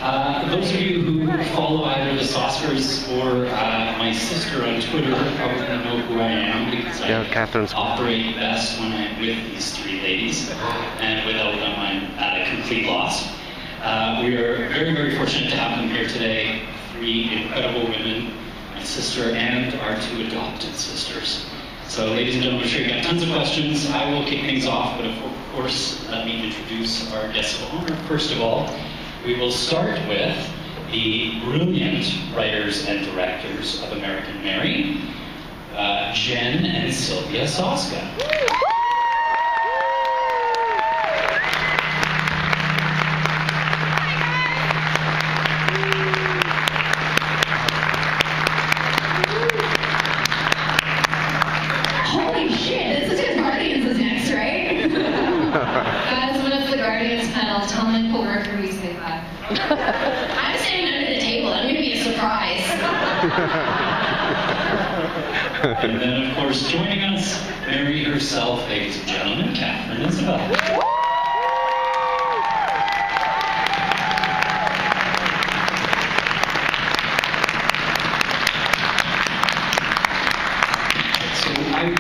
Those of you who follow either the Soskas or my sister on Twitter probably know who I am because I operate best when I'm with these three ladies, and without them I'm at a complete loss. We are very, very fortunate to have them here today. Three incredible women, my sister and our two adopted sisters. So ladies and gentlemen, I'm sure you got tons of questions. I will kick things off, but of course, let me introduce our guests of honor. First of all, we will start with the brilliant writers and directors of American Mary, Jen and Sylvia Soska. Holy shit, this is his Guardians is next, right? Guys, when it's the Guardians panel, tell my co-worker we say bye. I'm standing under the table. I'm going to be a surprise. And then, of course, joining us, Mary herself, ladies and gentlemen, Catherine Isabel.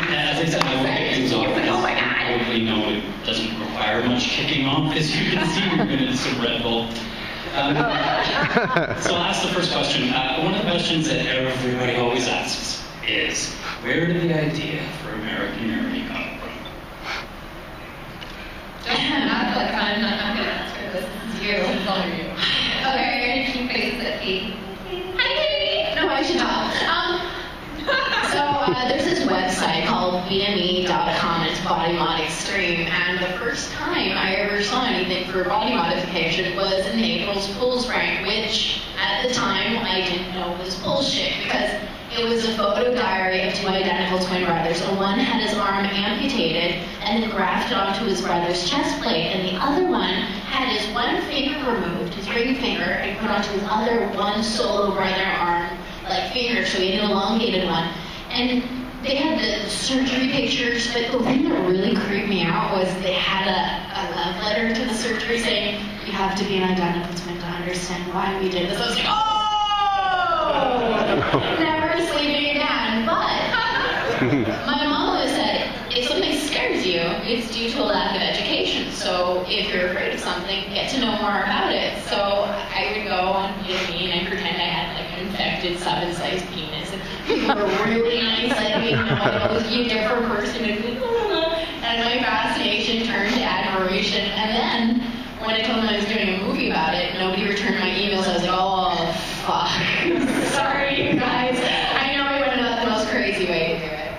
As I said, I will kick things off. You probably know it doesn't require much kicking off, as you can see, we're going to some Red Bull. So I'll ask the first question. One of the questions that everybody always asks is, where did the idea for American Mary come from? I'm not going to answer this. This is you. It's all you. Okay, keep faces at Kate. Hi, Katie. No, I should talk. So there's this website called BME.com. It's Body Mod Extreme, and the first time I ever saw anything for body modification was in April's Fool's Prank, which at the time I didn't know was bullshit because it was a photo diary of two identical twin brothers. One had his arm amputated and then grafted onto his brother's chest plate, and the other one had his one finger removed, his ring finger, and put onto his other one solo brother arm, like finger, so he had an elongated one. And they had the surgery pictures, but the thing that really creeped me out was they had a love letter to the surgery saying, you have to be an identical twin to understand why we did this. I was like, oh! Never sleeping again. But my mom always said, if something scares you, it's due to a lack of education. So if you're afraid of something, get to know more about it. So I would go on BME and pretend I had like an infected 7-sized penis. And people were really nice, like me, I was a different person. And my fascination turned to admiration. And then when I told them I was doing a movie about it, nobody returned my emails. I was like, oh, fuck. Sorry, you guys. I know I went about the most crazy way to do it.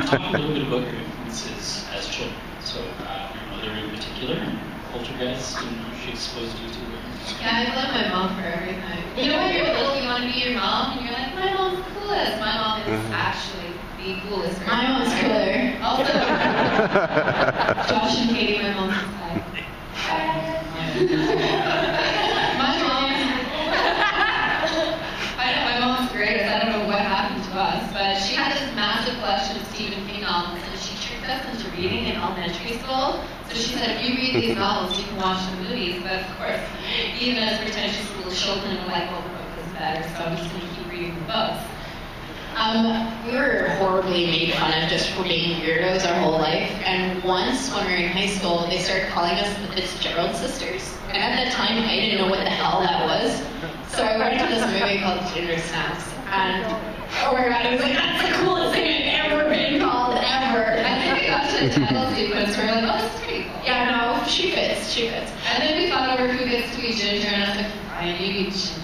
Talk a little bit about your influences as children. So, your mother in particular, and Poltergeist, and she exposed you to it. Yeah, I love my mom for everything. You know when you're little, you want to be your mom, and you're like, my mom's the coolest. My mom is actually the coolest. My mom's cooler. Also, Josh and Katie, my mom's side. My mom's great. I don't know what happened to us, but she had this massive collection of Stephen King novels, and she tricked us into reading in elementary school. So she said, if you read these novels, you can watch the movies. But of course, even as pretentious school children, we're like, well, the book is better, so I'm just going to keep reading the books. We were horribly made fun of just for being weirdos our whole life. And once, when we were in high school, they started calling us the Fitzgerald sisters. And at that time, I didn't know what the hell that was. So I went to this movie called Ginger Snaps. And oh my god, I was like, that's the coolest thing I've ever been called, ever. I think we got to the title sequence where we're like, oh, this is pretty cool. Yeah, no, she fits. And then we thought over who gets to be Ginger, and I was like, Brian, you be Ginger.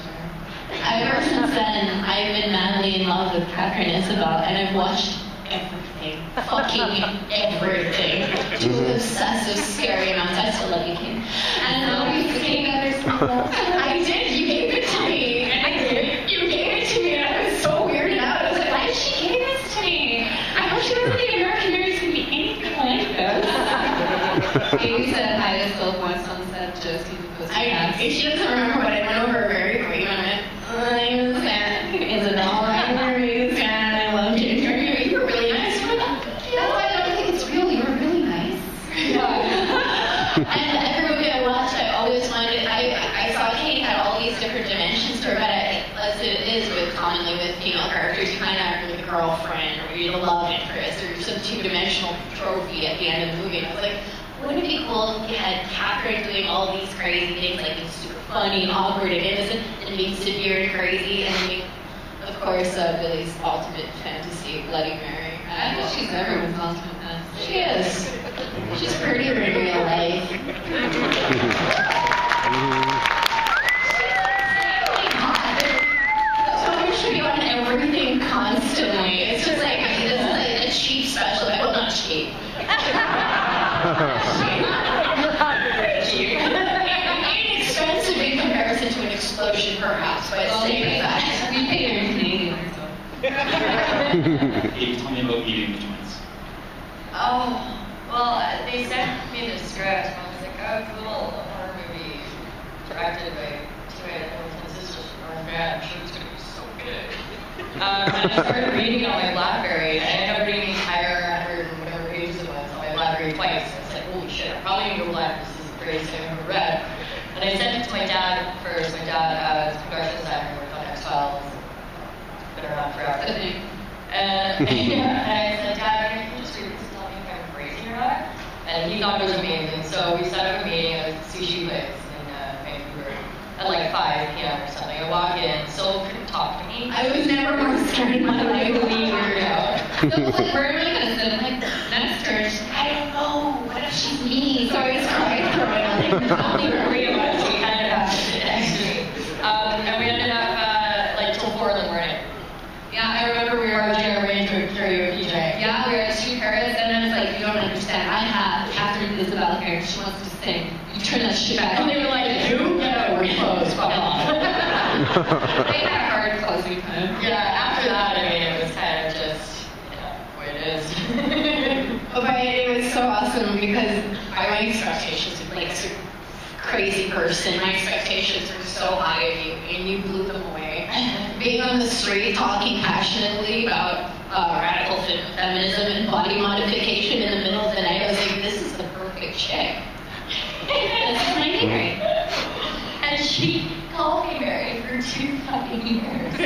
Ever since then, I've been madly in love with Catherine Isabel, and I've watched everything. Fucking everything. To obsessive, scary amounts. I still love you, King. And now we came I did. You gave it to me. And I did. You gave it to me, and I was so weirded out. I was like, why did she give this to me? I thought she was like, American Mary's gonna be anything like this. Amy said hi to Phil once on the set of Josie. She doesn't remember, but I went over very quick and I went, I'm a fan. Isabel, I'm a really fan. I love Ginger. You were really nice. Yeah, I don't think it's real. You were really nice. And every movie I watched, I always wanted, I female characters, you find out you're the girlfriend, or you're the love interest, or you're some two-dimensional trophy at the end of the movie. And I was like, wouldn't it be cool if you had Catherine doing all these crazy things, like being super funny and awkward and innocent, and being severe and crazy, and being, of course, Billy's ultimate fantasy, Bloody Mary. I think she's everyone's ultimate fantasy. She is. She's prettier in real life. So be on everything constantly. It's just like, this is like a cheap special. Well, not cheap. Inexpensive in comparison to an explosion, perhaps, but saying that. We pay her in Canadian, so. Can you tell me about meeting the twins? Oh, well, they sent me the script, and I was like, oh, cool, a horror movie directed by two twin sisters from North America. I'm sure it's going to be so good. And I started reading it on my BlackBerry, and I ended up reading the entire 100 and whatever pages it was on my BlackBerry twice. I was like, holy shit, I'm probably going to go black. This is the greatest thing I've ever read. And I sent it to my dad first. My dad is a production designer, worked on X-Files. Been around forever. And I said, Dad, can you just read this and tell me if I'm crazy or not? And he thought it was amazing. So we set up a meeting at a sushi place in Vancouver at like 5 p.m. or something. I walk in, Sol couldn't talk to me. I was never more scared in my life. So Like, where am I going to sit? I'm like, next to her. She's like, I don't know. What if she's mean? So I was crying for my life. not even worried about it. We kind of have to sit next to me. And we ended up like till 4 in the morning. yeah, I remember we were Watching a range of karaoke night. Yeah, we were at Street Paris, and I was like, you don't understand. I have Catherine Isabel here. She wants to sing. You turn that shit back on. And they were like, you? Yeah, we're closed. Fuck off. They had a hard closing time. Yeah, after that, I mean, it was kind of just, what it is. But it was so awesome because my expectations of like a crazy person, my expectations were so high of you, and you blew them away. Being on the street talking passionately about radical feminism and body modification in the middle of the night, I was like, this is the perfect chick. This is my Mary. And she called me Mary for 2 fucking years. 2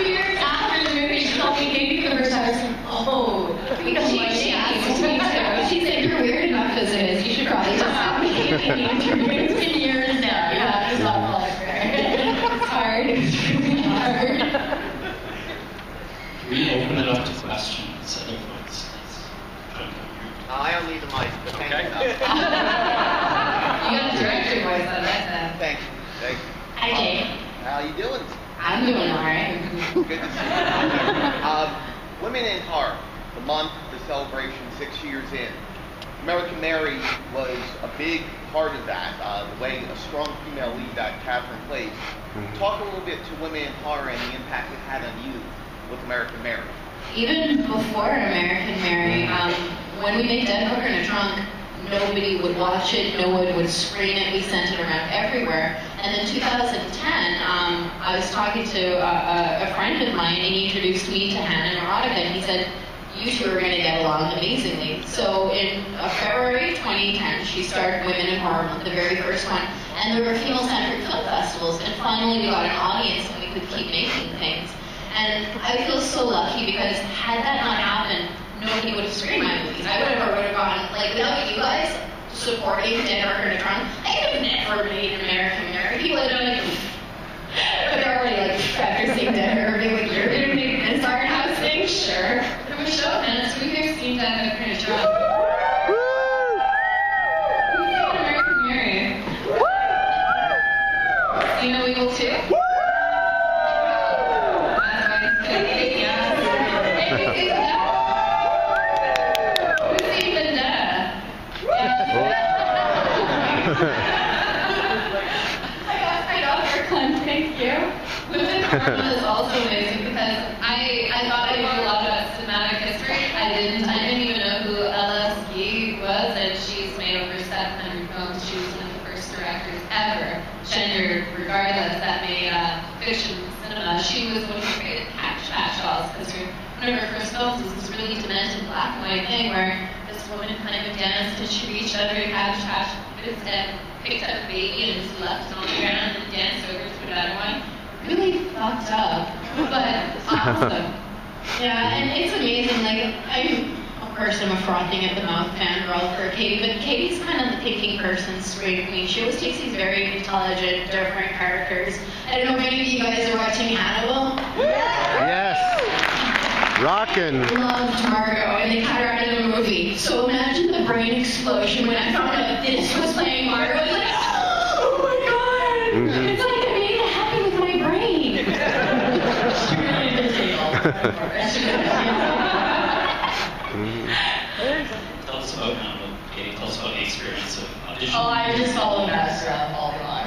years after the movie, she called me Katie for the first time. I was like, oh, because she asked me to. She said, you're weird enough as it is. You should probably just stop me. It's been years now. You have to stop calling her. It's hard. It's really hard. Can we open it up to questions? Other folks, please. I don't need the mic, but thank you. You got a director voice on that. Thank you. Thank you. Hi, Jake. How you doing? I'm doing all right. Good to see you. Women in Horror, the month, the celebration, 6 years in. American Mary was a big part of that, the way a strong female lead that Catherine plays. Talk a little bit to women in horror and the impact it had on you with American Mary. Even before American Mary, when we made Dead Hooker in a Trunk, nobody would watch it, no one would screen it, we sent it around everywhere. And in 2010, I was talking to a friend of mine, and he introduced me to Hannah Neurotica, and he said, you two are going to get along amazingly. So in February 2010, she started Women in Horror Month, the very first one, and there were female-centered film festivals, and finally we got an audience and we could keep making things. And I feel so lucky because had that not happened, nobody would have screened my movies. I would have gone, like, without you guys supporting Dead Hooker in a Trunk, I could have never made American Mary. People would have been like, but they're already like practicing Dead Hooker, they're like, you're going to make this art house thing? Sure. It was show minutes. We've never seen Dead Hooker in a Trunk. Who's seen American Mary? You know Eagle too? Thank you. Women in Horror is also amazing because I thought I knew a lot about cinematic history. I didn't even know who Ella Ski was, and she's made over 700 films. She was one of the first directors ever, gendered regardless, that made fiction cinema. She was one who created Cash Dolls because one of her first films was this really demented black and white thing where this woman kind of danced and she reached under a cabbage patch and picked up a baby and just left it on the ground and danced over to another one. really fucked up, but awesome. Yeah, and it's amazing. Like, of course, I'm a frothing at the mouth fangirl for Katie, but Katie's kind of the picking person, scream queen. She always takes these very intelligent, different characters. I don't know if any of you guys are watching Hannibal. Yes. Rockin'. Loved Margot, and they cut her out of the movie. So imagine the brain explosion when I found out this was playing Margot. I was like, oh my god! Mm-hmm. It's like I made it happen with my brain. She really did take all the credit for it. Tell us about, Katie, tell us about the experience of auditioning. Oh, I just follow Mass around all day long.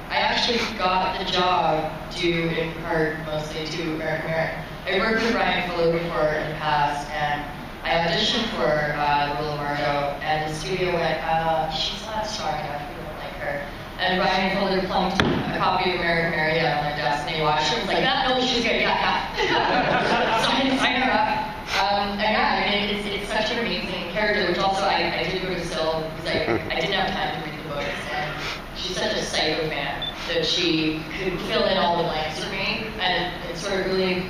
I actually got the job due in part mostly to American Mary. I worked with Brian Fuller before in the past, and I auditioned for the role of Margot, and the studio went, she's not strong enough, we don't like her. And Brian Fuller plunked a copy of American Mary down on my desk, and he watched it and was like, no, she's good, yeah. So I signed her up. And yeah, I mean, it's such an amazing character, which also I did go to Still, because I didn't have time to read the books, and she's such a psycho fan that she could fill in all the blanks for me, and it sort of really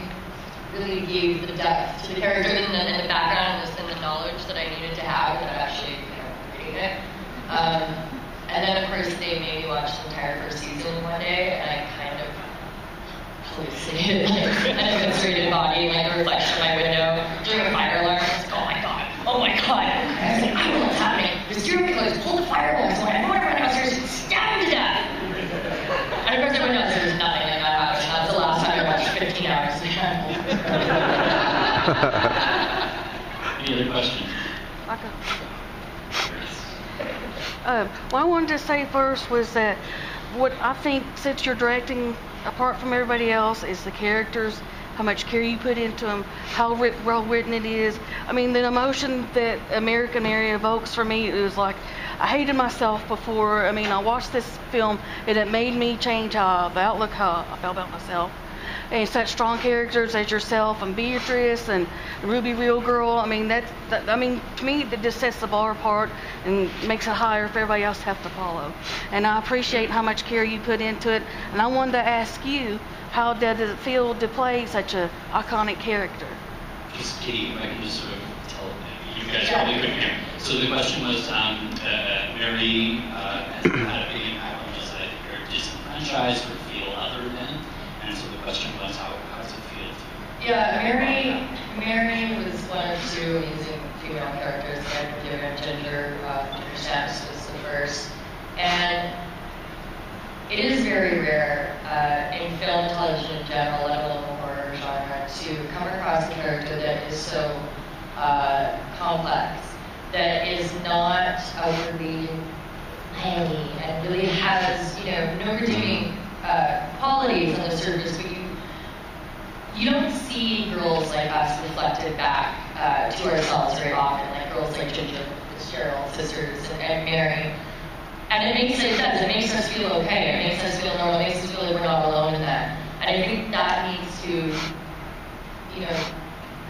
gave the depth to the character and the background and the knowledge that I needed to have without actually, reading it. And then, of course, they made me watch the entire first season one day, and I kind of hallucinated, like, an eviscerated body, like, a reflection of my window during a fire alarm. I was like, oh my god. I was like, I don't know what's happening. The serial killer just pulled the fire alarm, so I went around downstairs and stabbed him to death. And of course, everyone knows there's nothing like that happening. That's the last time I watched 15 hours of Any other questions? What I wanted to say first was that what I think, since you're directing, apart from everybody else, is the characters, how much care you put into them, how well written it is. I mean, the emotion that American Area evokes for me, it was like, I hated myself before. I mean, I watched this film and it made me change how I felt about myself. And such strong characters as yourself and Beatrice and Ruby Real Girl. I mean, to me, that just sets the bar apart and makes it higher for everybody else to have to follow. And I appreciate how much care you put into it. And I wanted to ask you, how does it feel to play such an iconic character? Just Katie, if I can just sort of tell you guys probably couldn't hear. So the question was, Mary has had a big impact on us. I think you're disenfranchised or feel other than. And so the question was, how does it feel to you? Yeah, Mary was one of two amazing female characters that I've been given. Ginger Stamps was the first. And it is very rare in film and television in general, let alone the horror genre, to come across a character that is so complex, that is not outwardly hangy and really has, no redeeming qualities on the surface, but you don't see girls like us reflected back to ourselves very often, like girls like Ginger, Cheryl, sisters, and Mary. And it makes us feel okay, it makes us feel normal, it makes us feel like we're not alone in that. And I think that needs to,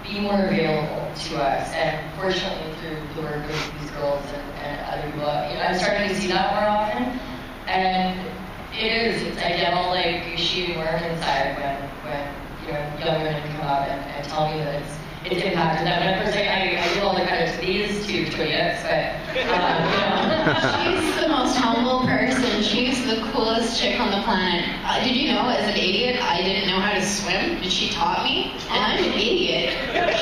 be more available to us. And fortunately, through the work of these girls and other people, I'm starting to see that more often. And it's a devil like shooting worm inside when young women come up and tell me that it's impacted them. And of course, I give all the credit to these two idiots, but She's the most humble person. She's the coolest chick on the planet. Did you know, as an idiot, I didn't know how to swim, and she taught me? And I'm an idiot.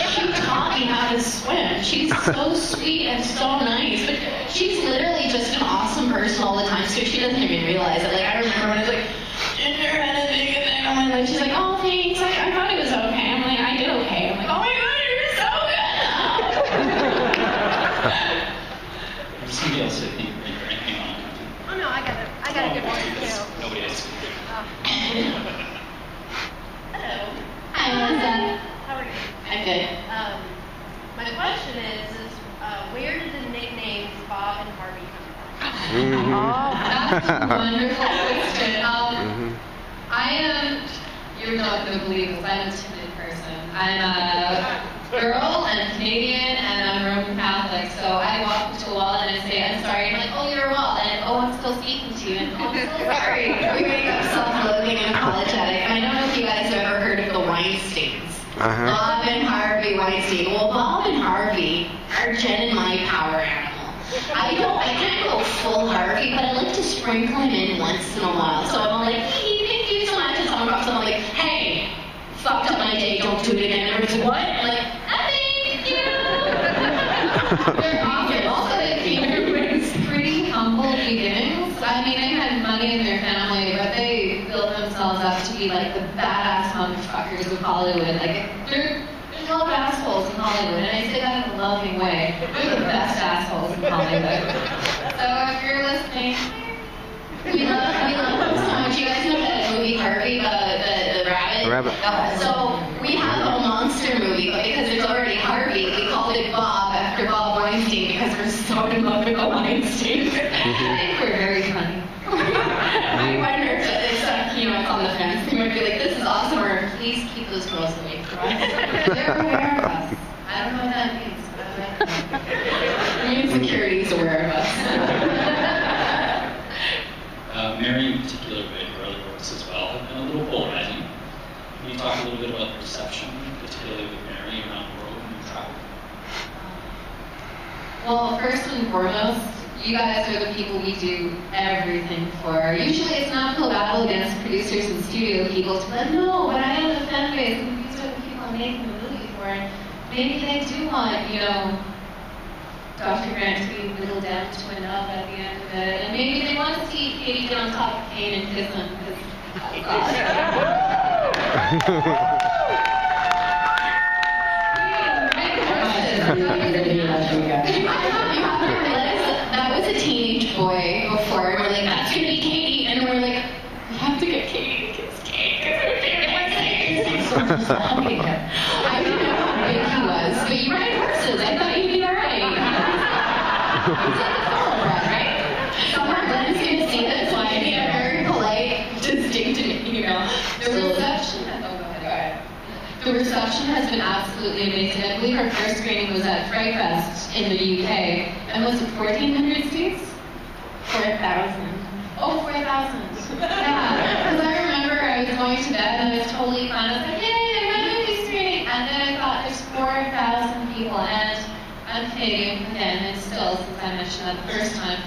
She taught me how to swim. She's so sweet and so nice, but she's literally just an awesome person all the time, so she doesn't even realize it. Like, I remember when I was like, Ginger had a big thing on my leg. She's like, oh, thanks. I thought it was okay. I'm like, I did okay. I'm like, oh my god, you're so good now. Somebody else, I think, anything on? Oh no, I got a good one too. Nobody else. Hello. Hi, Melissa. How are you? I'm good. My question is where did the nicknames Bob and Harvey come from? That's a wonderful question. You're not going to believe this, I'm a timid person. I'm a girl, and Canadian, and I'm Roman Catholic, so I walk up to a wall and I say, I'm sorry, I'm like, oh, you're a wall, and oh, I'm still speaking to too, and I'm so sorry. We wake up self-loathing and apologetic. And I don't know if you guys have ever heard of the Weinsteins. Bob and Harvey Weinstein. Well, Bob and Harvey are Jen and my power animal. I can't go full Harvey, but I like to sprinkle him in once in a while. So I'm like, hey, thank you so much. And someone comes up, I'm like, hey, fucked up my day, don't do it again. Everyone's like, what? I'm like, thank you. They're awesome. Also, everyone's pretty humble beginnings. I mean, they had money in their family, but they built themselves up to be like the badass motherfuckers of Hollywood. Like, there's a lot of assholes in Hollywood, and I say that in a loving way. They're the best assholes in Hollywood. So if you're listening, we love them so much. You guys know that movie Harvey, the rabbit? So we have a monster movie, but because there's already Harvey, we called it Bob after Bob Weinstein because we're so in love with the Weinstein. I think we're very funny. I wonder if it's on the fence. They might be like, this is awesome, or please keep those girls away from us. They're aware of us. I don't know what that means, but it means security is aware of us. Mary in particular, but her other works as well, have been a little polarizing. Can you talk a little bit about the perception, particularly with Mary around the world when you travel? Well, first and foremost, you guys are the people we do everything for. Usually it's an uphill battle against producers and studio people to be like, no, but I have a fan base, and these are the people I'm making the movie for. And maybe they do want, Dr. Grant to be whittled down to a nub at the end of it. And maybe they want to see Katie get on top of Kane and kiss him, because, oh God. That was a teenage boy before, and we're like, that's gonna be Katie, and we're like, we have to get Katie to kiss Kate, because her favorite was I didn't know how big he was, but you ride horses, I thought you'd be alright. It's like a thoroughbred, right? So Glenn's gonna see this, so I'm being very polite, distinct, the reception has been absolutely amazing. I believe our first screening was at Fright Fest in the UK, and was it 1,400 seats? 4,000. Oh, 4,000. Yeah, because I remember I was going to bed and I was totally fine. I was like, yay, I'm at a movie screening. And then I thought, there's 4,000 people, and I'm kidding again, and still, since I mentioned that the first time.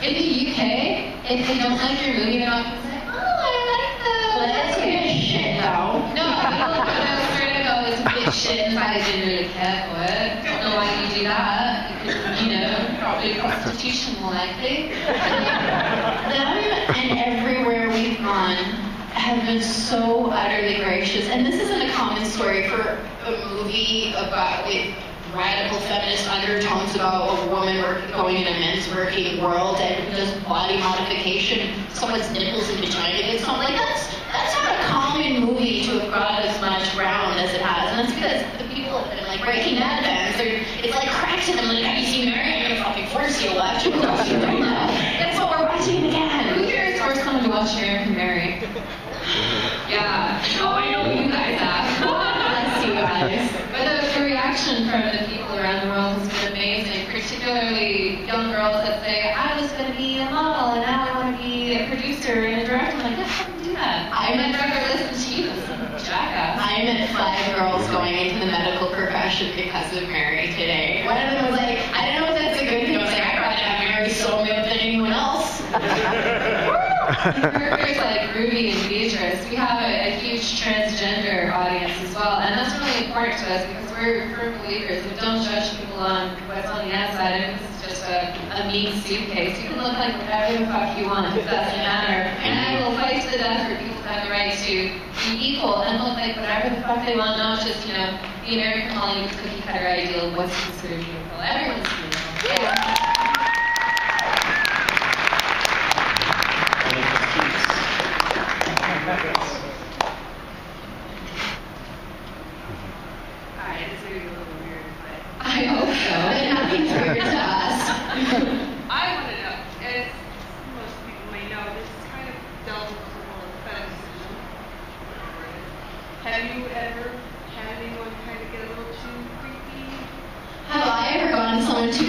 In the UK, if they don't like your movie, they're not going to say, oh, I like the... Well, that's good shit, though. No, it's a big shit if I didn't really care for it. Don't know why you do that. Probably prostitution more likely. Them and everywhere we've gone have been so utterly gracious. And this isn't a common story for a movie about with radical feminist undertones about a woman going in a men's working world and does body modification, someone's nipples and vagina gets home. Like that's not a common movie to have got as much ground as it has. And that's because the people have been like Breaking Bad fans. It's like crack to them. Like, have you seen Mary? I'm gonna fucking force you to watch it right now. That's what we're watching again. Who here is first coming to watch American Mary? Yeah. Oh, I know you guys have. Bless you guys. But the reaction from the people around the world has been amazing, particularly young girls that say, I was going to be a model and now I want to be a producer and a director. I'm like, yeah, fucking do that. I'd rather listen to you than some jackass. I met 5 girls going into the medical profession because of Mary today. One of them was like, I don't know if that's a good thing. I was like, I'd rather have Mary so me up than anyone else. Characters like Ruby and Beatrice, we have a huge transgender audience as well, and that's really important to us because we're firm believers. We don't judge people on what's on the outside, and this is just a meat suitcase. You can look like whatever the fuck you want, it doesn't matter. And I will fight to the death for people to have the right to be equal and look like whatever the fuck they want, not just, the American Hollywood cookie cutter ideal of what's considered beautiful. Everyone's beautiful. Yeah. Alright, this is going to be a little weird, but... I hope so. Nothing's weird to us. I want to know, as most people may know, this is kind of delves into the world of fetishism. Have you ever had anyone kind of get a little too creepy? Have I ever gone to someone too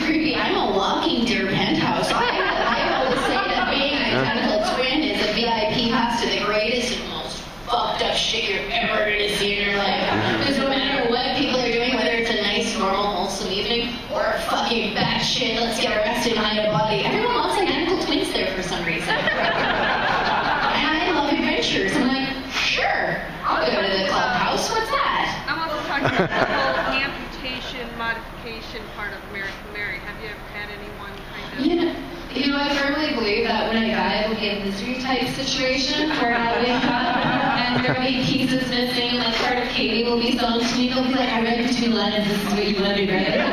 fucking batshit, let's get arrested, hide a body. Everyone loves identical twins there for some reason. And I love adventures. I'm like, sure, I'll go to the clubhouse. What's that? I'm also talking about the whole amputation, modification part of American Mary. Have you ever had anyone kind of... You know, I firmly believe that when I die, it will be a mystery type situation where I'll wake up and there will be pieces missing, like part of Katie will be sung to me. They'll be like, I read between lines, this is what you wanted, right?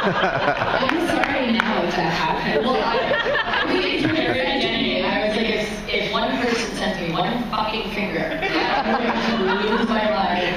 I'm sorry now if that happened. Well, I mean, for every identity, I was like, if one person sends me one fucking finger, I'm going to lose my life.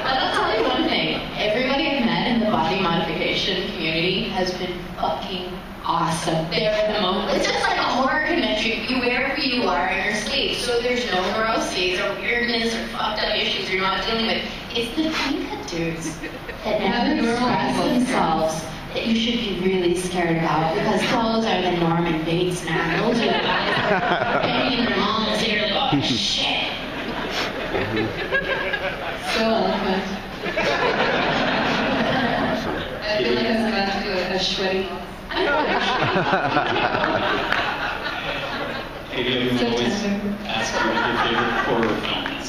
But I'll tell you one thing. Everybody I've met in the body modification community has been fucking awesome. They're the most... It's just like a horror convention. You wear who you are in your sleep, so there's no neuroses or weirdness or fucked up issues you're not dealing with. It's the clean-cut dudes that never express themselves that you should be really scared about, because those are the Norman Bates now. Those are the guys that are banging their moms and you're like, oh shit. So eloquent. I feel like I'm about to do a sweaty. Katie, everyone always asks you what your favorite horror film is.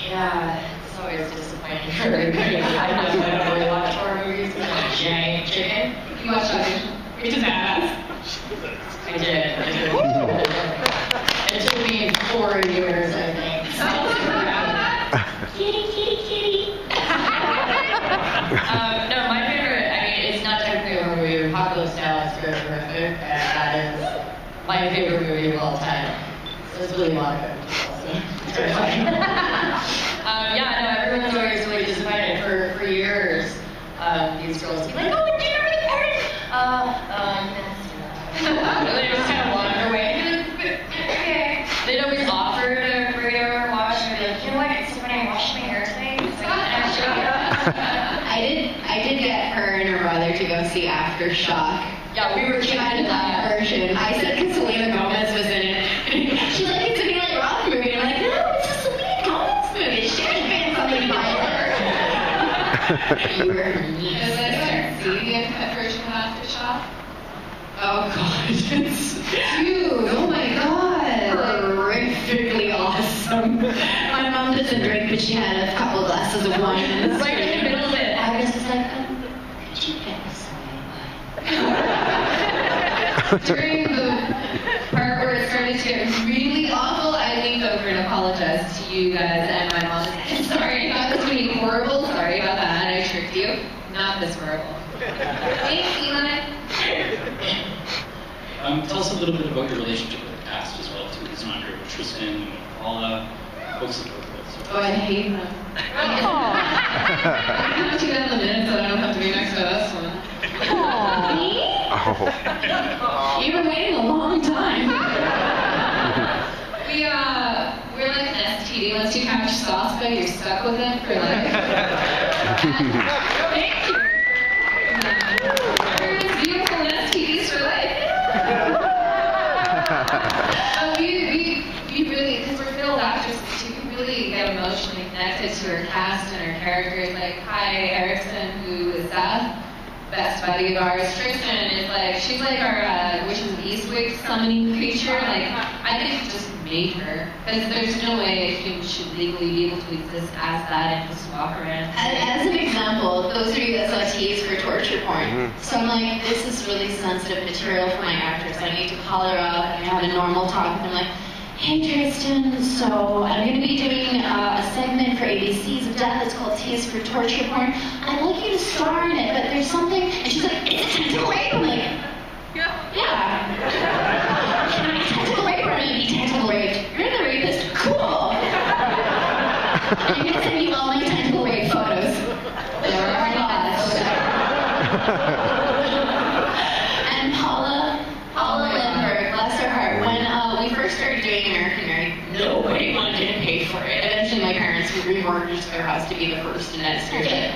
Yeah, it's always disappointing for everybody. I don't really watch horror movies. I'm a giant chicken. You watch Audition? Which is badass. I did. It took me 4 years, I think. Kitty, kitty, kitty. No, my favorite, I mean, it's not technically a horror movie. Apocalypse Now is very horrific, and that is my favorite movie of all time. So it's really Monica. It's very funny. Yeah, no, everyone's always really disappointed. For years, these girls would be like, oh, do you remember the party? They just kind of wander away. Okay. They'd always offer to bring it over and watch, and be like, you know what, it's when I wash my hair today. It's like an extra. I did get her and her brother to go see Aftershock. Yeah, we were Trying that version. I said because Selena Gomez was in it. She's like, it's a Eli Roth movie. And I'm like, no, it's a Selena Gomez movie. She should have been something higher. You were neat. Is this see the uncut version of Aftershock? Oh god. Dude, oh my god. Horrifically awesome. My mom doesn't drink, but she had a couple glasses of wine. And it's right in the middle of it. I was just like, could you get us some wine? During the part where it started to get really awful, I leaned over and apologized to you guys and my mom. Sorry, I thought this would be horrible. Sorry about that. I tricked you. Not this horrible. Thanks, Eli. Tell us a little bit about your relationship with the cast as well, too. It's not your Tristan and Paula, folks that work with. So. Oh, I hate them. I have to get in the minutes so I don't have to be next to this one. Me? You've been waiting a long time. We're like an STD. Once you catch Soska, you're stuck with it for life. Thank you. We're just beautiful STDs for life. We really, because we're field actresses, you can really get emotionally connected to her cast and her characters. Like Kai Erickson, who is Seth, best buddy of ours. Tristan is like, she's like our Wishes of Eastwick summoning creature. Like, I think just made her, because there's no way a human should legally be able to exist as that and just walk around. As an example, those of you that saw tease for torture porn. So I'm like, this is really sensitive material for my actress. I need to call her up and have a normal talk. And I'm like, hey Tristan, so I'm going to be doing a segment for ABC's of Death that's called Tease for Torture Porn. I'd like you to star in it, but there's something. And she's like, it's a tentacle rape. I'm like, yeah. Can I tentacle rape or am I going to be tentacle raped? You're the rapist. Cool. I'm going to send you all my tentacle rape photos. There are lots. And Paula Lindbergh, bless her heart, when we first started doing American Mary, nobody wanted to pay for it. Eventually my parents remortgaged their house to be the first in that series.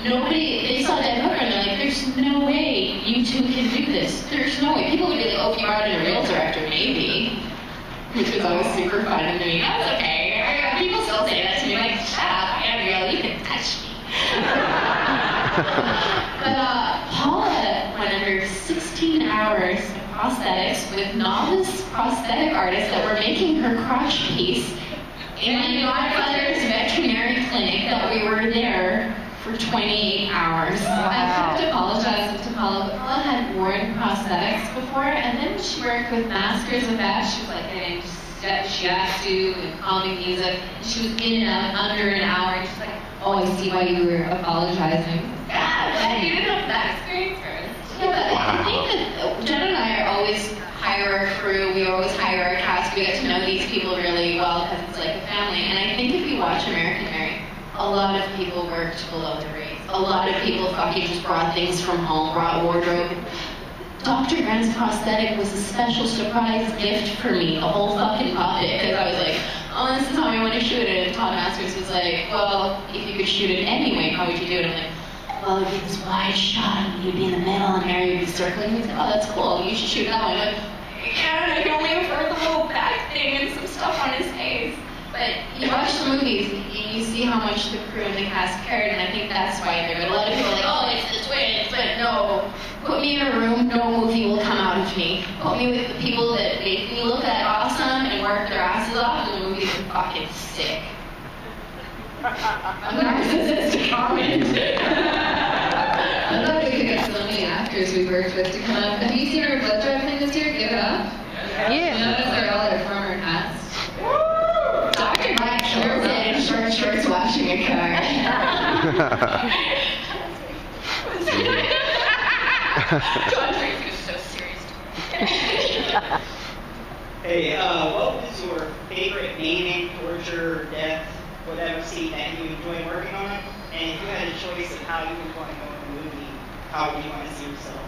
They saw Dead Hooker and they're like, there's no way you two can do this. There's no way. People would be like, oh, if you brought in a real director, maybe. Which was always super fun to me. That's okay. People still say that to me, like, shut up, I am real, you can touch me. But Paula went under 16 hours of prosthetics with novice prosthetic artists that were making her crotch piece in my godfather's veterinary clinic that we were there for 28 hours. Wow. I kept apologizing to Paula, but Paula had worn prosthetics before, and then she worked with maskers and that. She was like getting shiatsu and calming music, and she was in and out under an hour, and she's like, oh, I see why you were apologizing. Yeah, you didn't have that experience first. Yeah, but I think that Jen and I always hire our crew, we always hire our cast, we get to know these people really well because it's like a family, and I think if you watch American Mary, a lot of people worked below the rates. A lot of people fucking just brought things from home, brought wardrobe. Dr. Grant's prosthetic was a special surprise gift for me, the whole fucking puppet, because I was like, oh, this is how I want to shoot it. And Todd Masters was like, well, if you could shoot it anyway, how would you do it? I'm like, well, it'd be this wide shot, and you'd be in the middle, and Mary would be circling. He's like, oh, that's cool, you should shoot that one. I'm like, yeah, I can only afford the little back thing and some stuff on his face. But you watch the movies, and you see how much the crew and the cast cared, and I think that's why they're good. A lot of people are like, oh, it's the twins, but no. Put me in a room, no movie will come out of me. Put me with the people that make me look that awesome and work their asses off, and the movies are fucking sick. A narcissistic comment. I thought we could get so many actors we worked with to come up. Have you seen our blood drive thing this year? Give it up. Yeah. Notice they're all our former cast. Dr. Mike shorts in short shorts washing a car. John Tracy was so serious. Hey, what was your favorite naming, torture, death, whatever scene that you enjoy working on? And if you had a choice of how you would want to go in the movie, how would you want to see yourself?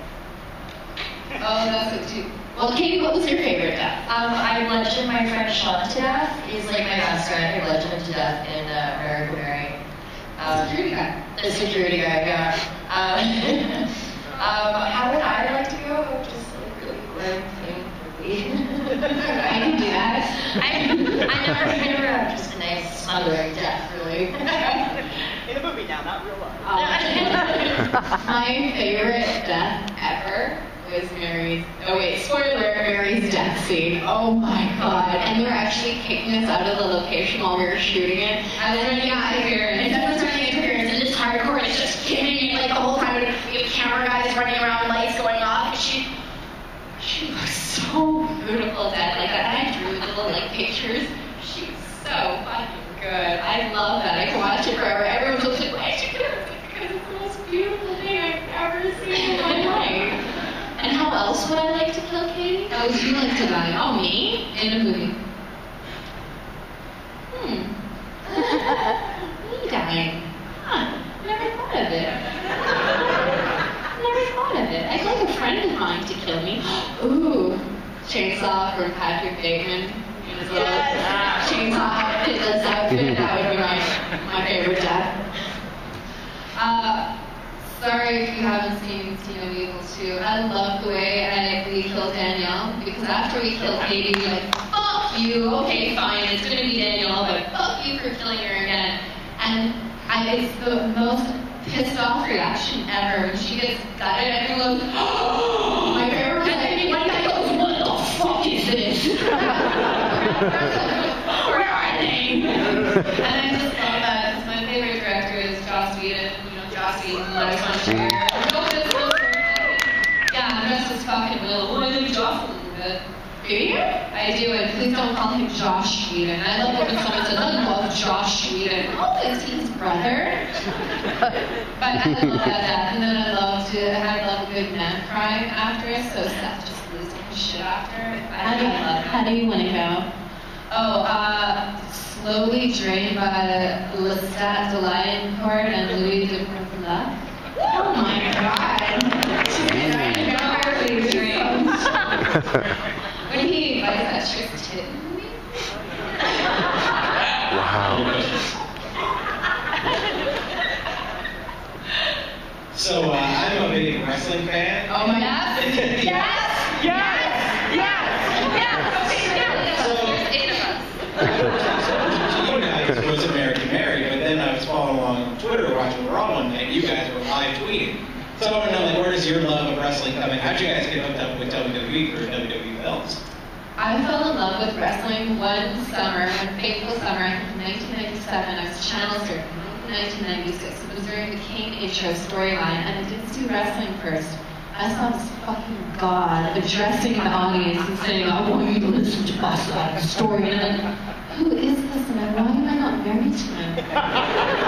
Oh, that's good too. Well, Katie, what was your favorite death? I bludgeoned my friend Sean to death. He's like my best friend. I bludgeoned him to death in American Mary. Security guy. The security guy, yeah. How would I like to go? Just like really grim thing. I can do that. I never have just a nice smothering death, really. In a movie now, not real life. My favorite death ever was Mary's, oh wait, spoiler, Mary's death scene. Oh my god. And they were actually kicking us out of the location while we were shooting it. And then, yeah, and then was running interference, and it's hardcore, and it's just giving it like the whole time, and we have camera guys running around, lights going off, and she was so beautiful dead like that. And I drew little like pictures. She's so fucking good. I love that. I can watch it forever. Everyone's just like, why is she good? Because it's the most beautiful thing I've ever seen in my life. And how else would I like to kill Katie? How would you like to die? Oh, me? In a movie. Me dying. Huh. Never thought of it. Never thought of it. I'd like a friend of mine to kill me. Ooh. Chainsaw from Patrick Bateman. His little chainsaw outfit, this outfit. That would be my favorite death. Sorry if you haven't seen Teen Evil 2. I love the way we killed Danielle, because after we killed Katie, we were like, fuck you, okay, fine, it's gonna be Danielle, but fuck you for killing her again. And it's the most pissed off reaction ever. When she gets gutted, everyone goes, oh! My favorite was like, one guy goes, what the fuck is this? Where are they? And I just love that, because my favorite director is Joss Whedon. Joss Whedon, I was on Share. Yeah, I'm dressed as fucking Will. Oh, I think Joss a little bit. Do you? I do, and please don't call him Josh Whedon. I love it when someone says, I love Josh Whedon. Oh, is he his brother? But I love that. And then I love a good man cry actress, so Seth just losing his shit after. How do you want to go? Oh, slowly drained by Lestat the Lion Court and Louis de Prince-Lac. Oh my god. She's drained. When he invites that chick's tit in me. Wow. So, I'm a big wrestling fan. Oh my god. Yes! Yes! Yes! Yes! So, there's 8 of us. to you guys was American Mary, but then I was following along on Twitter watching Raw one night. You guys were live WWE. So I want to know, like, where does your love of wrestling come in? How'd you guys get hooked up with WWE for WWE films? I fell in love with wrestling one summer, one fateful summer, I think in 1997. I was channel surfing. 1996. It was during the Kane intro storyline, and I didn't see wrestling first. I saw this fucking god addressing the audience and saying, I want you to listen to my side of the story. And I'm like, who is this and why am I not married to him?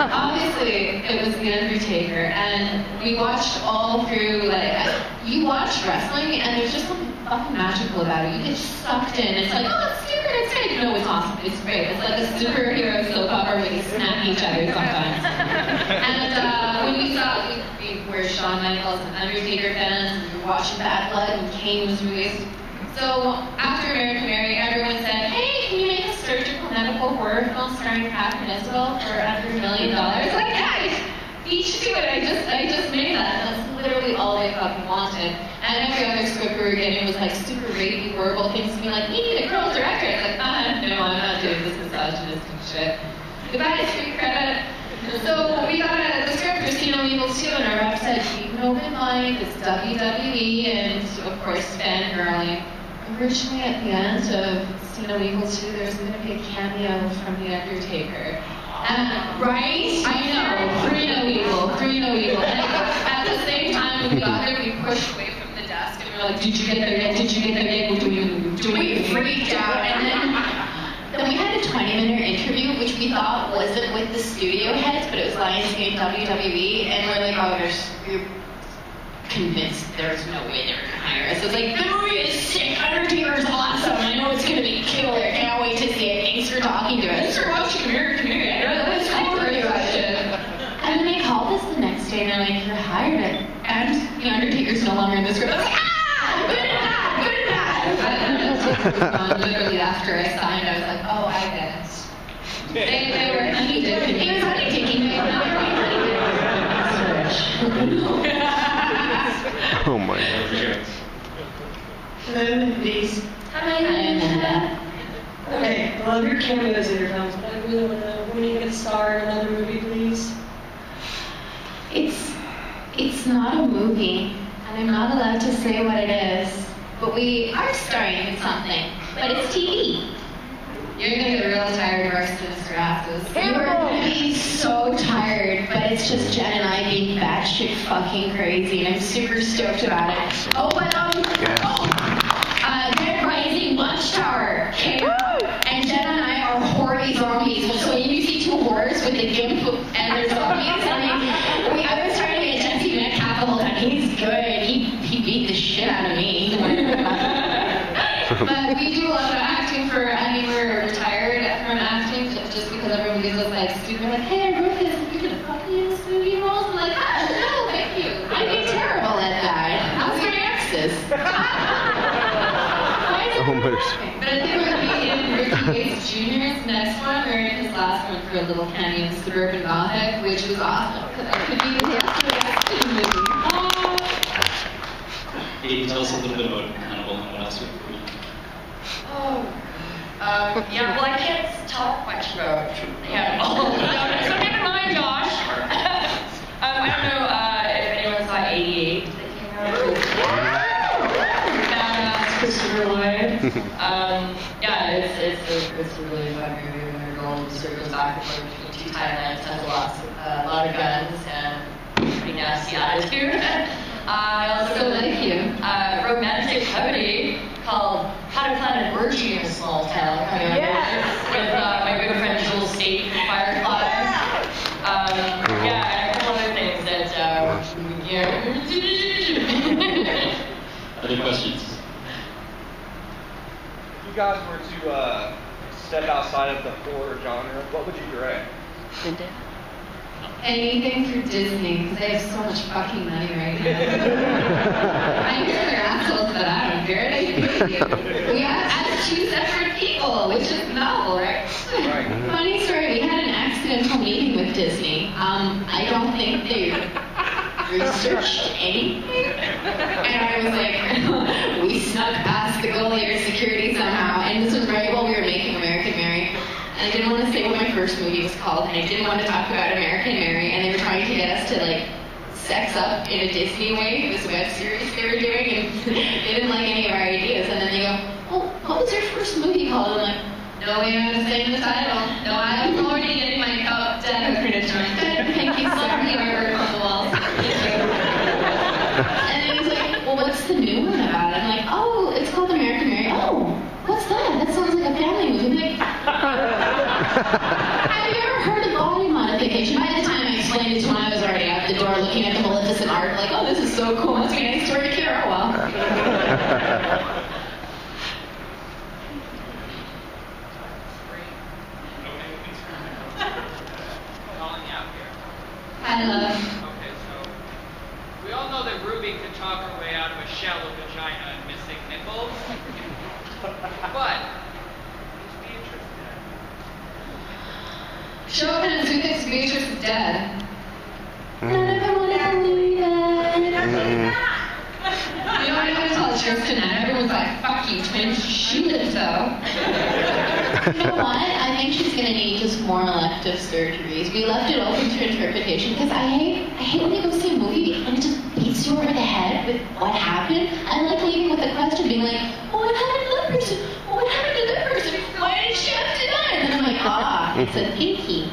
Obviously, it was The Undertaker, and we watched all through, like, you watch wrestling, and there's just something fucking magical about it. You get sucked in. It's like, oh, it's stupid, it's great. No, it's awesome. It's great. It's like a superhero soap opera where they snap each other sometimes. And when we saw, we were Shawn Michaels and Undertaker fans, and we were watching Bad Blood, and Kane was released. So after American Mary, everyone said, hey, can you make a surgical medical horror film starring Catherine Isabel for under $1 million? Like, yeah, you should do it. I just made that. And that's literally all they fucking wanted. And every other script we were getting was like super rapey, horrible things to be like, we need a girl director. It's like, no, I'm not doing this misogynistic shit. Goodbye, street credit. So we got the script for See No Evil 2, and our rep said, keep an open mind, it's WWE, and of course, fangirling. Originally, at the end of See No Evil 2, there's going to be a cameo from The Undertaker. Right? I know. Free no evil. Free no evil. And at the same time, when we got there, we pushed away from the desk, and we were like, did you get there yet? Did you get there yet? We freaked out. And then we had a 20-minute interview, which we thought wasn't with the studio heads, but it was Lionsgate WWE, and we're like, we're convinced there's no way they're gonna hire us. It's like, the movie is sick, Undertaker's awesome, I know it's gonna be killer, can't wait to see it, thanks for talking to us. Thanks for watching American Mary, I know that's and then they called us the next day and they're like, you're hired, and The Undertaker's no longer in the script. I was like, good and bad. Literally after I signed, I was like, oh, I get it. They were honey dipping. He was honey taking me. Oh my God. Hello, please. Hi. Okay, I love your cameos in your films, but I really want to know when you get to star in another movie, please. It's not a movie, and I'm not allowed to say what it is, but we are starring in something, but it's TV. You're gonna get real tired of our sinister asses. You're gonna be so tired, but it's just Jen and I being batshit fucking crazy, and I'm super stoked about it. Oh, but Dead Rising Watchtower came out, and Jen and I are horny zombies. So when you see two whores with a gimp and they're zombies, I was trying to get Jesse Metcalf the whole time. He's good. He beat the shit out of me. But we do a lot of acting we're retired from acting just because everyone gives us like stupid, like, hey, I wrote this, you're gonna fuck me in this movie roles? I'm like, no, thank you. I'd be terrible at that. How's your exes? But I think we're going to be in Ricky Bates Jr.'s next one, or in his last one for a little cameo in Suburban Gothic, which was awesome, because I could be the rest of the movie. Can you tell us a little bit about Hannibal and what else you're doing? Yeah, well, I can't talk much about Hannibal. So never mind, Josh. I don't know if anyone saw 88 that came out. Christopher Lloyd. Yeah, it's a really fun movie when you're going circles back and forth between two timelines. Has a lot of guns and pretty nasty attitude. I also like you. Romantic comedy called How to Plan an Orgy in a Small Town. With my good friend Joel State from Firefly. Yeah, and a couple other things that Other questions? If you guys were to step outside of the horror genre, what would you direct? Anything for Disney, because they have so much fucking money right now. I hear they're assholes, but I don't care. They pay you. We have as two separate people, which is novel, right? Funny story, we had an accidental meeting with Disney. I don't think they researched anything. And I was like, we snuck past the goalie or security somehow. And this was right while we were making American Mary. And I didn't want to say what my first movie was called, and I didn't want to talk about American Mary, and they were trying to get us to, like, sex up in a Disney way, this web series they were doing, and they didn't like any of our ideas. And then they go, "Well, what was your first movie called?" I'm like, "No, we haven't saying the title. No, I'm already getting my dad credits right. Thank you, sir. You are on the walls. And then he's like, "Well, what's the new one about?" I'm like, "Oh, it's called American Mary." "Oh, what's that? That sounds like a family movie." I'm like, have you ever heard of body modification? By the time I explained it to him, I was already out the door looking at the Maleficent art, like, "Oh, this is so cool. Must be next door to Kara." Well. Hi, love. Okay, so we all know that Ruby could talk her way out of a shallow vagina and missing nipples. But is Beatrice dead? Show hands, who thinks Beatrice is dead? None of them want to believe it. You know, I always tell Tristan that. Everyone's like, "Fuck you, twin. Shoot it, though." You know what? I think she's going to need just more elective surgeries. We left it open to interpretation because I hate when you go see a movie and it just beats you over the head with what happened. I like leaving with the question being like, "Well, what happened to that person? Well, what happened to that person? Why did she have to die?" And then I'm like, it's a pinky.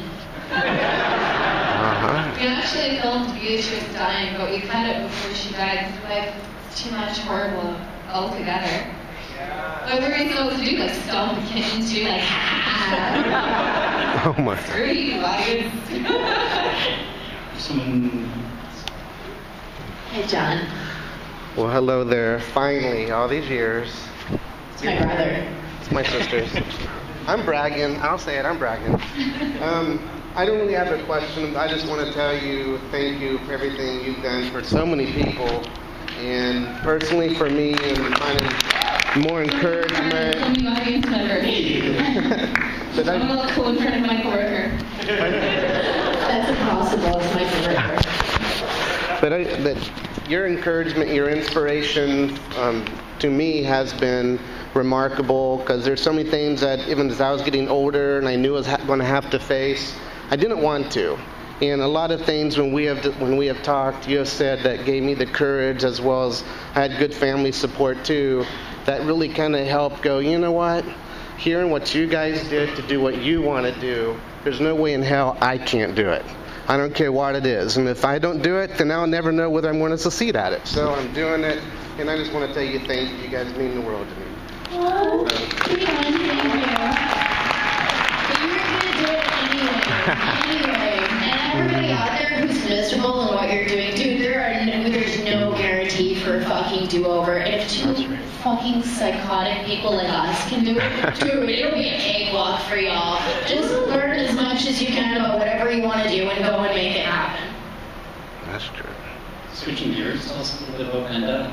We actually filmed Beatrice dying, but we cut it before she died. Like, it's too much horrible altogether. But we're going to do like stomp the kitten too, like Oh my. Screw you, audience. Someone. Hey, John. Well, hello there. Finally, all these years. It's my brother. It's my sisters. I'm bragging. I'll say it. I'm bragging. I don't really have a question. I just want to tell you thank you for everything you've done for so many people. And personally for me, and finding more encouragement. I'm the audience member. I'm a little cool in front of my coworker. That's impossible. It's my coworker. But your encouragement, your inspiration to me has been remarkable, because there's so many things that even as I was getting older and I knew I was going to have to face, I didn't want to. And a lot of things when we have talked, you have said that gave me the courage, as well as I had good family support too, that really kind of helped go, you know what? Hearing what you guys did to do what you want to do, there's no way in hell I can't do it. I don't care what it is. And if I don't do it, then I'll never know whether I'm going to succeed at it. So I'm doing it, and I just want to tell you thank you. You guys mean the world to me. Oh, thank you. But you're going to do it anyway. And everybody out there who's miserable in what you're doing, dude, there's no guarantee for a fucking do-over. And if two fucking psychotic people like us can do it, dude, it'll be a cakewalk for y'all. Just learn as much as you can about whatever you want to do and go and make it happen. That's true. Switching gears, tell us a little bit about Vendetta.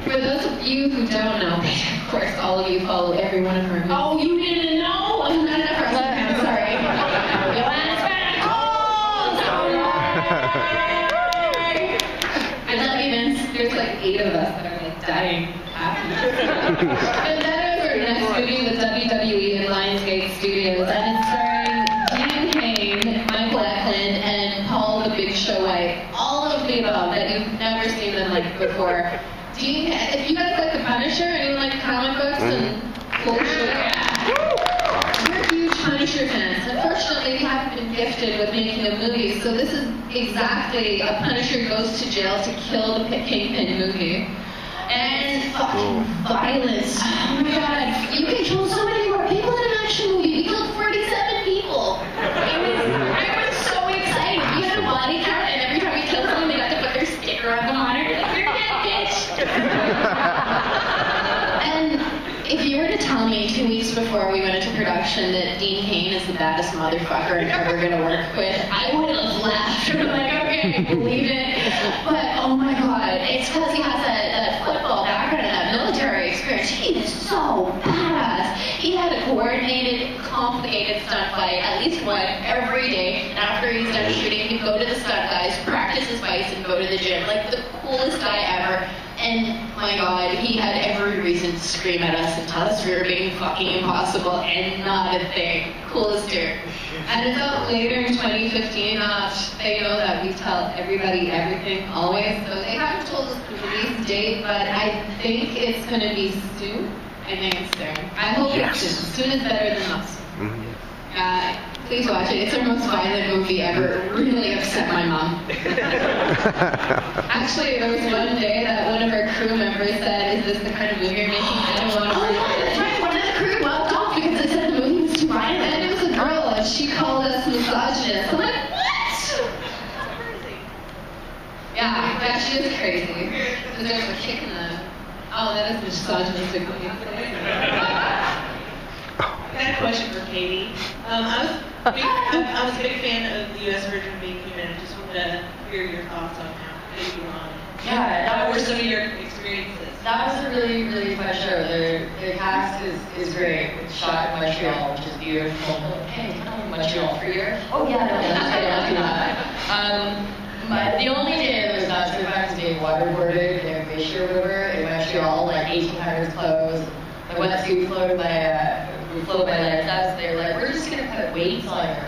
For those of you who don't know, of course, all of you follow every one of her movies. Oh, you didn't know? I'm not enough wrestling. I'm sorry. I love you, Vince. There's like 8 of us that are like dying happy. And that is our next movie with WWE and Lionsgate Studios, and it's starring Dean Cain, Michael Eklund, and Paul the Big Show White. All of the above that you've never seen them like before. Dean, if you guys like The Punisher, anyone like comic books and bullshit? We're huge Punisher fans. Unfortunately, we haven't been gifted with making a movie, so this is exactly a Punisher goes to jail to kill the Kingpin movie. And fucking violence. Oh my god. You can kill so many more people in an action movie. We killed 47 people. I was so excited. You had a body count, and every time we killed someone, they got to put their sticker on the monitor. Like, you're dead, bitch. And if you were to tell me 2 weeks before we went into production that Dean Cain is the baddest motherfucker I'm ever going to work with, I would have laughed. I'm like, okay, I believe it. But, oh my god, it's because he has that football background and that military experience. He is so badass. He had a coordinated, complicated stunt fight, at least one, every day. And after he's done shooting, he'd go to the stunt guys, practice his fights, and go to the gym. Like, the coolest guy ever. And my God, he had every reason to scream at us and tell us we were being fucking impossible and not a thing. Coolest dude. And it's out later in 2015 they know that we tell everybody everything always. So they haven't told us the release date, but I think it's going to be soon. I think it's soon. I hope it's soon. Soon is better than us. Please watch it. It's our most violent movie ever. It really upset my mom. Actually, there was one day that one of our crew members said, "Is this the kind of movie you're making?" And one of the crew walked off because they said the movie was too violent. And it was a girl, and she called us misogynist. I'm like, what? Yeah, she was crazy. Because there was a kick in the... Oh, that is misogynistic. I got a question for Katie. I was a big fan of the U.S. version of Being Human. I just wanted to hear your thoughts on how you were on it. Yeah, what were some of your experiences? That was a really, really fun show. The cast is great. It's shot in Montreal, which is beautiful. Hey, Montreal for you? Oh yeah, no, that's good. I'll do that. The only day that was not so fun was being waterboarded in a glacier river in Montreal, like 1800s clothes. My wetsuit floated by lifeguards. They were like, we're just gonna put weights on your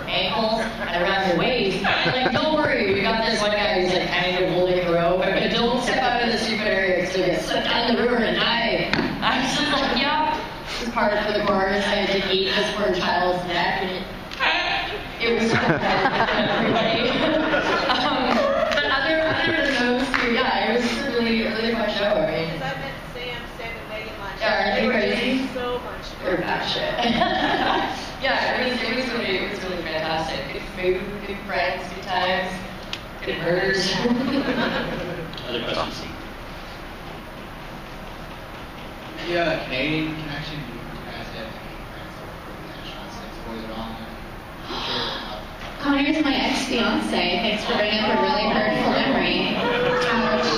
ankles and around your waist. Like, don't worry, we got this one guy who's like kind of holding the rope, but don't step out of the stupid area because you'll get slipped down the river and die. I was just like, yeah. This is part for the chorus. I had to eat this poor child's neck, and it was so bad for everybody. But other than those two, yeah, it was just a really fun show. I mean, Because I met Sam and Megan last yeah, are they crazy? So much. They're bad shit. Yeah, it was really fantastic. Good food, good friends, good times, good murders. Other questions? Yeah, Canadian connection. You guys have any friends from National 6 boys at all? Connor's my ex-fiance. Thanks for bringing up a really hurtful memory.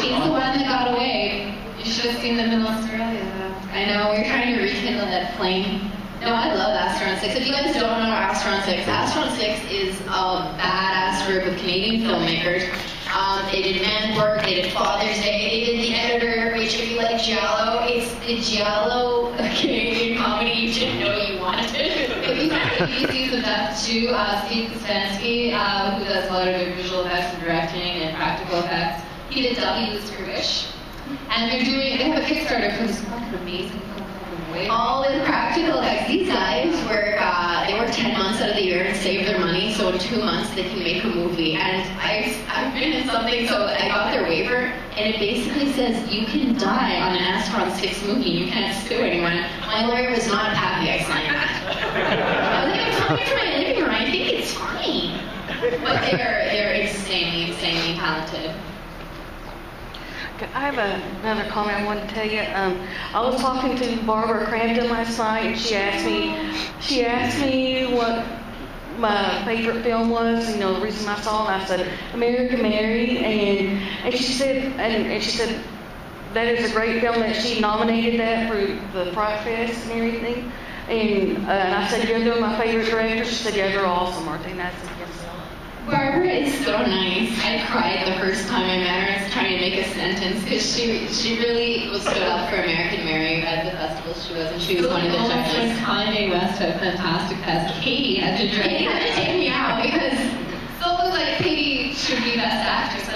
She's the one that got away. You should have seen them in Australia, though. I know, we're trying to rekindle that flame. No, I love Astron 6. If you guys don't know Astron 6, Astron 6 is a badass group of Canadian filmmakers. They did Man Work, they did Father's Day, they did The Editor, which if you like Giallo, it's the Giallo Canadian comedy you didn't know you wanted. If you like BBC's of Death too, Steve Kostansky, who does a lot of good visual effects and directing and practical effects, he did W. Scroobish. And they have a Kickstarter for this fucking amazing all in practical effects. These guys they work 10 months out of the year and save their money, so in 2 months they can make a movie. And I've been in something, so I got their waiver, and it basically says you can die on an Astron 6 movie. You can't sue anyone. My lawyer was not happy I signed that. I was like, I'm talking to my living room. I think it's fine. But they're insanely talented. I have another comment I wanted to tell you. I was talking to Barbara Crampton last night, and she asked me what my favorite film was. You know, the reason I saw it. And I said American Mary, and she said that is a great film that she nominated that for the Fright Fest and everything. And I said, yeah, they're my favorite directors. She said, yeah, they're awesome, aren't they? And I said, yes. Barbara is so nice. I cried the first time I met her trying to make a sentence because she really was stood up for American Mary at the festival she was, and she was one of the judges. When Kanye West had Fantastic Fest, Katie had to take me out because so it was like Katie should be Best Actress.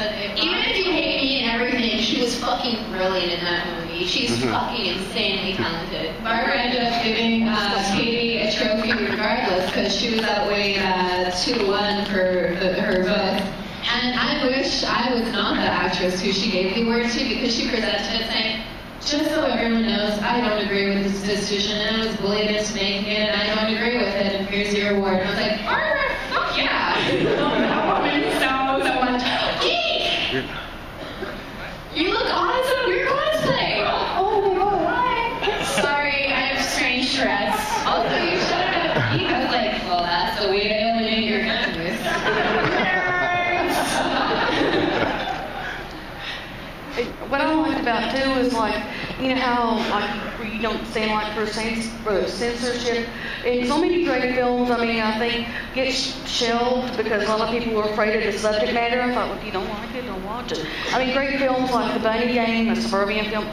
Even if you hate me and everything, she was fucking brilliant in that movie. She's fucking insanely talented. Barbara ended up giving Katie a trophy regardless because she was outweighed 2-1 for her vote. And I wish I was not the actress who she gave the award to because she presented it saying, just so everyone knows, I don't agree with this decision and I was bullied into making it and I don't agree with it and here's your award. And I was like, Barbara, fuck yeah! That woman so much. Geek! You look awesome, you're cosplay! Oh my god. Sorry, I have strange Tourette's. Also, you should have geek. I was like, well, that's the way to alienate your canvas. What I liked about too was like you know how like you don't stand like for censorship. And so many great films, I mean, I think get shelved because a lot of people were afraid of the subject matter. I thought, well, if you don't like it, don't watch it. I mean, great films like The Bunny Game, a suburban film.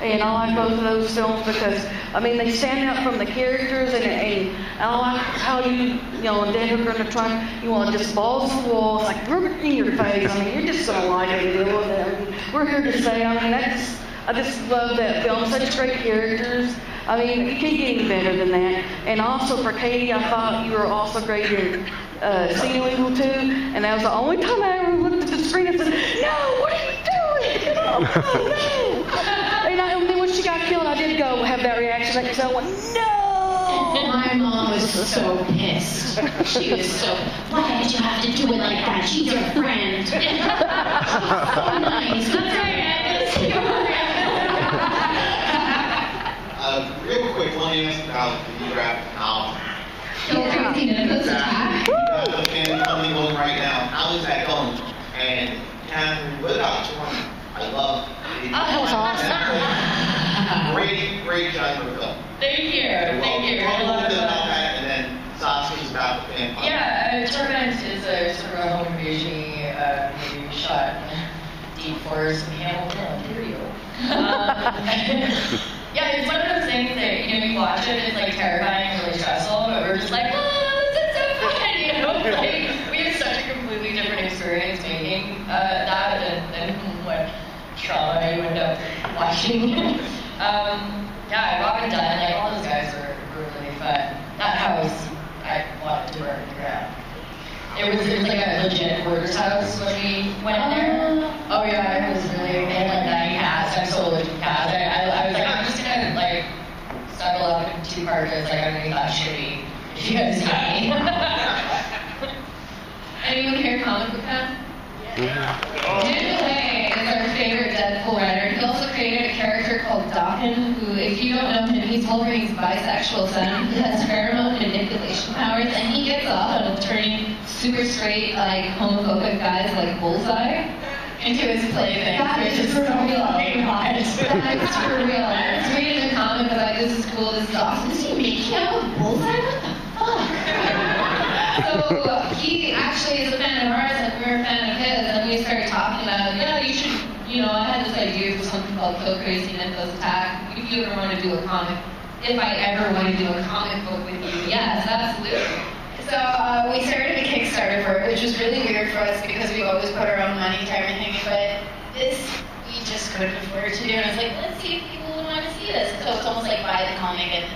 And I like both of those films because, I mean, they stand out from the characters, and I like how you know, and then we're going to try, you want to just balls to the wall, like, we're in your face. I mean, you're just going to like it and deal with it. I mean, we're here to say, I mean, I just love that film. Such great characters. I mean, you can't get any better than that. And also for Katie, I thought you were also great in See No Evil 2. And that was the only time I ever looked at the screen and said, no, what are you doing? No. And then when she got killed, I did go have that reaction. Like, so I went, no. My mom was so pissed. She was so, why did you have to do it like that? She's your friend. She's so nice. That's right, Agnes. Real quick, let me ask about the graphic novel. The family coming on right now. How is that going? And Catherine, what about Jordan? I love it. That was awesome. Great genre film. Thank you. Thank you. Talk a little bit about that, and then Soska's about the fan club. Yeah, Torment is a sort of a home invasion movie we shot in deep forest in Hamilton, Ontario. Yeah, it's one of those things that, you know, you watch it, it's like terrifying and really stressful, but we're just like, oh, this is so fun, you know? Like, we had such a completely different experience making that than what trauma you end up watching. Yeah, Rob and Dunn, like, all those guys were really fun. That house, I wanted to burn to the ground. It was like a legit hoarder's house when we went in there. Oh yeah, it was really, they had like 9 cats. I'm so allergic to cats. I was like, I'm just gonna like snuggle up in 2 carpets like underneath that shitty. If you guys see me. Anyone here comic book fan? Yeah. Jim Way is our favorite Deadpool writer. He also created a character called Dawkins, who, if you don't know him, he's Wolverine's bisexual son. He has pheromone manipulation powers, and he gets off on turning super straight, like, homophobic guys like Bullseye into his plaything. That is for real. That is for real. It's reading the comic, I was like, this is cool, this is awesome. Does he make you out with Bullseye? What the fuck? So he actually is a fan of ours, and we're a fan of his, and we started talking about, yeah, you should, you know, I had this idea for something called Kill Crazy Mythos Attack. If you ever want to do a comic, if I ever want to do a comic book with you, yes, absolutely. So we started a Kickstarter for it, which was really weird for us because we always put our own money to everything, but this we just couldn't afford to do. And I was like, let's see if people would want to see this. So it's almost like buy the comic and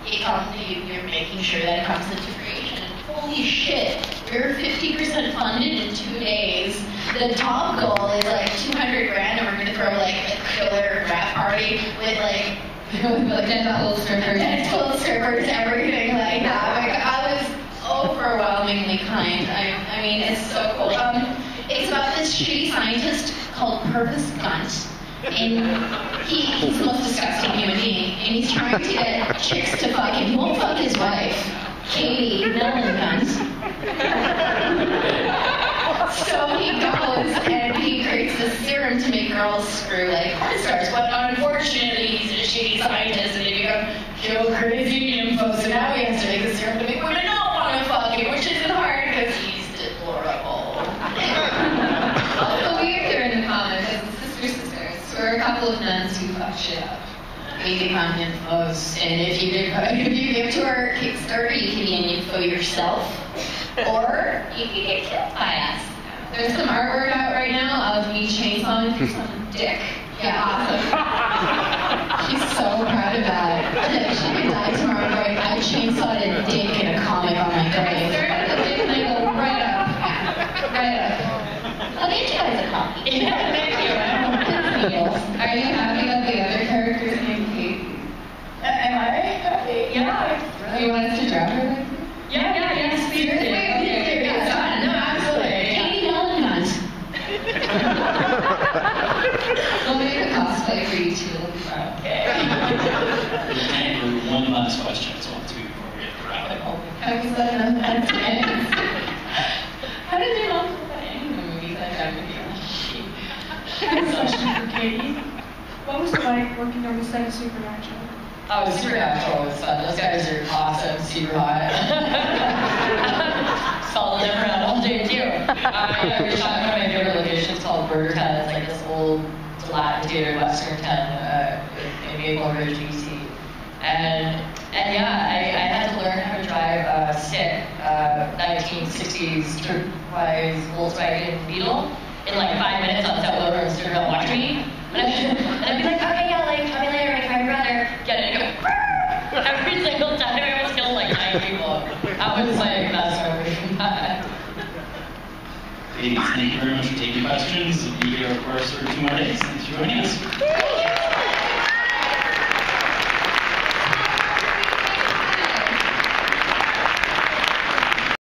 you're making sure that it comes into creation. Holy shit, we're 50% funded in 2 days. The top goal is like $200,000, and we're gonna throw like a killer rap party with like Deadpool strippers, everything like that. Like, I was overwhelmingly kind. I mean, it's so cool. It's about this shitty scientist called Purvis Gunt. And he's the most disgusting human being. And he's trying to get chicks to fuck him. He won't fuck his wife, Katie Mellencamp. So he goes and he creates this serum to make girls screw like porn stars. But unfortunately, he's a shitty scientist and he becomes Joe Crazy info. So now he has to make a serum to make women not want to fuck him, which isn't hard because he's deplorable. Also weird here in the comics is sisters. We're a couple of nuns who fuck shit up. We become nymphos, and if you give to our Kickstarter, you can be a nympho yourself, or you can get killed by us. There's some artwork out right now of me chainsawing through some dick. Yeah, awesome. She's so proud of that. She could die tomorrow, right? I chainsawed a dick in a comic on my grave. I started at the dick and I go right up. Right up. I'll get you guys a copy. Yeah, thank you. Are you happy that the other character's named Kate? Am I happy? Yeah. You want us to drop her? Yeah, seriously. Okay, no, absolutely. Katie Mellencamp. We'll make a cosplay for you too. Okay. And for one last question, so I'll do before we get to wrap it up. How was that enough answers? How did you not put that in the movies I've done with you? Question for Katie. What was it like working on the set of Supernatural? Oh, Supernatural was fun. Those guys are awesome, super hot. Followed them around all day too. Yeah, we shot in one of my favorite locations called Burger Town. It's like this old, dilapidated western town in Maple Ridge, BC. And yeah, I had to learn how to drive a sick 1960s turquoise Volkswagen Beetle in like 5 minutes on set while everyone stood around watching me. And I'd be like, okay, yeah, like, call me later, like, my brother. Get it, and go, brrr! Every single time I almost killed like 9 people. That was my best memory from that. Ladies, thank you very much for taking questions. We'll be here, of course, for 2 more days. Thanks for joining us.